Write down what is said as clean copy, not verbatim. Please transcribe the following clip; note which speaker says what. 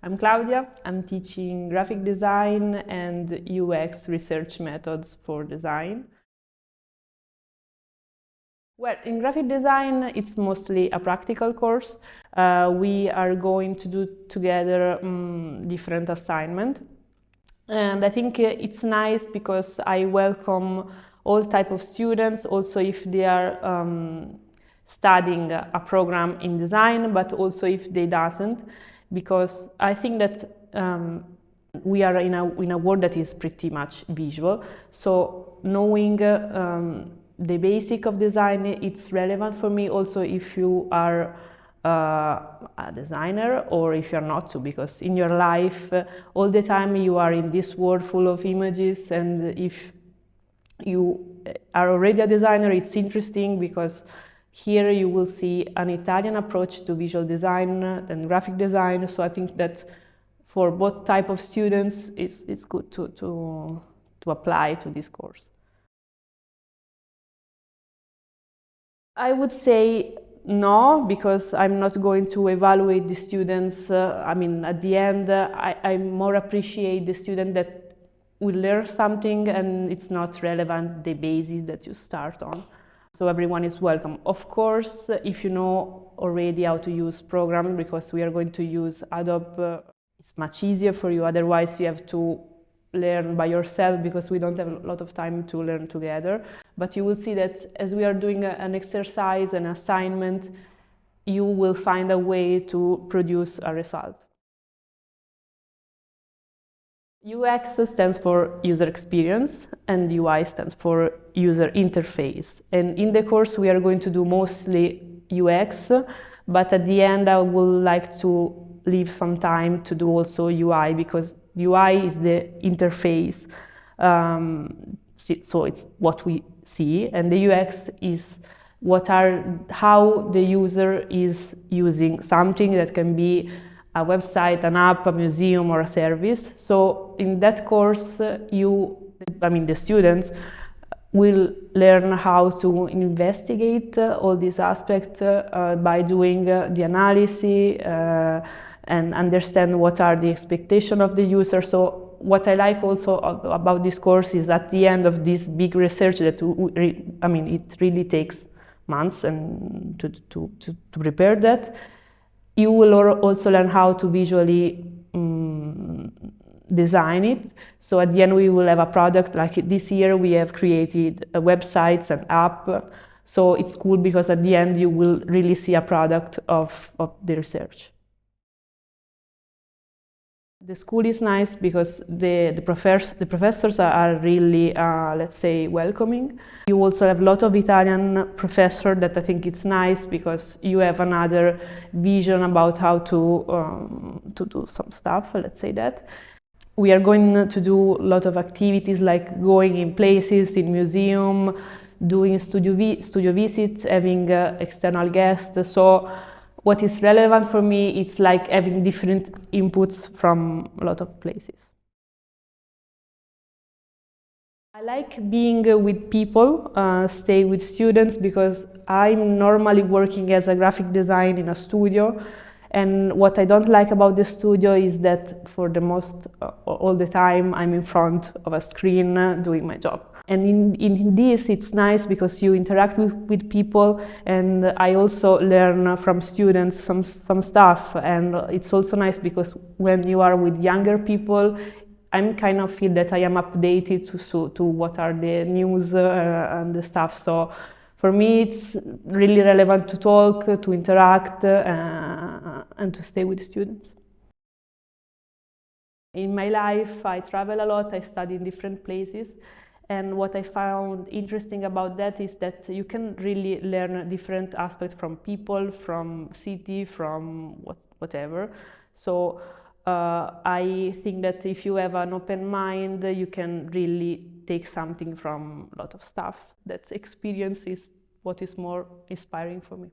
Speaker 1: I'm Claudia. I'm teaching graphic design and UX research methods for design. Well, in graphic design, it's mostly a practical course. We are going to do together different assignments. And I think it's nice because I welcome all type of students, also if they are studying a program in design, but also if they doesn't, because I think that we are in a world that is pretty much visual. So knowing the basic of design, it's relevant for me also if you are a designer or if you're not too, because in your life all the time you are in this world full of images, and if you are already a designer, it's interesting because here you will see an Italian approach to visual design and graphic design. So I think that for both type of students it's good to apply to this course. I would say no, because I'm not going to evaluate the students. I mean, at the end, I more appreciate the student that will learn something and it's not relevant the basis that you start on. So everyone is welcome. Of course, if you know already how to use programs, because we are going to use Adobe, it's much easier for you. Otherwise, you have to learn by yourself because we don't have a lot of time to learn together. But you will see that as we are doing an exercise, an assignment, you will find a way to produce a result. UX stands for user experience and UI stands for user interface. And in the course we are going to do mostly UX, but at the end I would like to leave some time to do also UI, because UI is the interface, so it's what we see, and the UX is how the user is using something that can be a website, an app, a museum, or a service. So in that course, the students will learn how to investigate all these aspects by doing the analysis and understand what are the expectations of the user. So what I like also about this course is at the end of this big research that it really takes months and to prepare that, you will also learn how to visually design it. So at the end we will have a product. Like this year we have created websites and app. So it's cool because at the end you will really see a product of the research. The school is nice because the professors are really, let's say, welcoming. You also have a lot of Italian professors that I think it's nice because you have another vision about how to do some stuff, let's say that. We are going to do a lot of activities like going in places, in museum, doing studio visits, having external guests. So what is relevant for me is like having different inputs from a lot of places. I like being with people, stay with students, because I'm normally working as a graphic designer in a studio. And what I don't like about the studio is that for the all the time I'm in front of a screen doing my job. And in this it's nice because you interact with people, and I also learn from students some stuff. And it's also nice because when you are with younger people, I'm kind of feel that I am updated to what are the news and the stuff. So for me, it's really relevant to talk, to interact, and to stay with students. In my life, I travel a lot, I study in different places. And what I found interesting about that is that you can really learn different aspects from people, from city, from whatever. So I think that if you have an open mind, you can really take something from a lot of stuff. That experience is what is more inspiring for me.